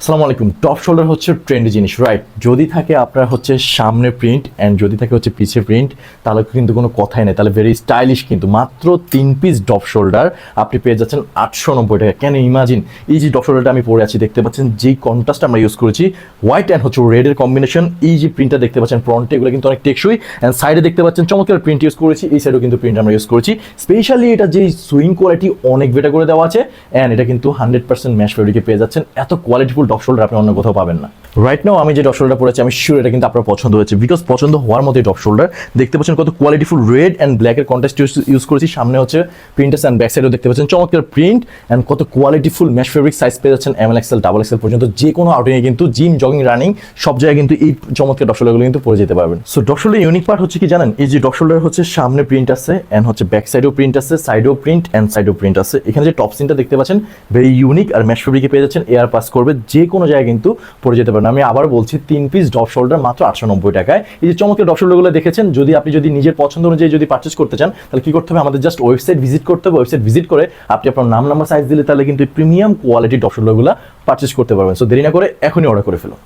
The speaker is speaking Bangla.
আসসালামু আলাইকুম। টপ শোল্ডার হচ্ছে ট্রেন্ডি জিনিস, রাইট? যদি থাকে আপনার হচ্ছে সামনে প্রিন্ট অ্যান্ড যদি থাকে হচ্ছে পিছে প্রিন্ট, তাহলে কিন্তু কোনো কথাই নেই, তাহলে ভেরি স্টাইলিশ। কিন্তু মাত্র 3 পিস টপ শোল্ডার আপনি পেয়ে যাচ্ছেন 890 টাকা। কেন ইমাজিন, এই যে টপ শোল্ডারটা আমি পরে আছি, দেখতে পাচ্ছেন যেই কন্ট্রাস্ট আমরা ইউজ করেছি, হোয়াইট অ্যান্ড হচ্ছে রেডের কম্বিনেশন। এই যে প্রিন্টটা দেখতে পাচ্ছেন ফ্রন্টে, এগুলো কিন্তু অনেক টেকসই। অ্যান্ড সাইডে দেখতে পাচ্ছেন চমৎকার প্রিন্ট ইউজ করেছি, এই সাইডেও কিন্তু প্রিন্ট আমরা ইউজ করেছি। স্পেশালি এটা যেই সুইং কোয়ালিটি অনেক বেটার করে দেওয়া আছে, অ্যান্ড এটা কিন্তু 100% ম্যাশ ফেব্রিকে পেয়ে যাচ্ছেন। এত কোয়ালিটিফুল টপ শোল্ডার আপনি অন্য কোথাও পাবেন না। রাইট নাও আমি যে টপ শোল্ডারটা পরেছি, আমি শিওর এটা কিন্তু আপনার পছন্দ হয়েছে, বিকজ পছন্দ হওয়ার মতোই টপ শোল্ডার। দেখতে পাচ্ছেন কত কোয়ালিটিফুল রেড অ্যান্ড ব্ল্যাকের কন্ট্রাস্ট ইউজ করেছি। সামনে হচ্ছে প্রিন্টার্স অ্যান্ড ব্যাক সাইডেও দেখতে পাচ্ছেন চমৎকার প্রিন্ট অ্যান্ড কত কোয়ালিটিফুল ম্যাশ ফেব্রিক। সাইজ পেয়ে যাচ্ছেন এমএল এক্সেল ডাবল এক্সেল পর্যন্ত। যে কোনো আউটিংয়ে কিন্তু জিম, জগিং, রানিং সব জায়গায় কিন্তু এই চমৎকার টপ শোল্ডারগুলো কিন্তু পরে যেতে পারবেন। So top shoulder unique part হচ্ছে কি জানেন, এই যে টপ শোল্ডার হচ্ছে সামনে প্রিন্ট আছে অ্যান্ড হচ্ছে ব্যাক সাইডেও প্রিন্ট আছে, সাইডেও প্রিন্ট অ্যান্ড সাইডেও প্রিন্ট আছে। এখানে যে টপ সিনটা দেখতে পাচ্ছেন ভেরি ইউনিক আর ম্যাশ ফেব্রিকে পেয়ে যাচ্ছেন। এয়ার পাস করবে, যে কোনো জায়গায় কিন্তু পরে যেতে পারেন। আমি আবার বলছি, 3 পিস টপ শোল্ডার মাত্র 890 টাকায়। এই যে চমৎকার টপ শোল্ডারগুলো দেখেছেন, আপনি যদি নিজের পছন্দ অনুযায়ী যদি পারচেজ করতে চান, তাহলে কি করতে হবে, আমাদের জাস্ট ওয়েবসাইট ভিজিট করতে হবে। ওয়েবসাইট ভিজিট করে আপনি আপনার নাম, নাম্বার, সাইজ দিলে তাহলে কিন্তু প্রিমিয়াম কোয়ালিটি টপ শোল্ডারগুলো পারচেজ করতে পারবেন। সো দেরি না করে এখনই অর্ডার করে ফেলুন।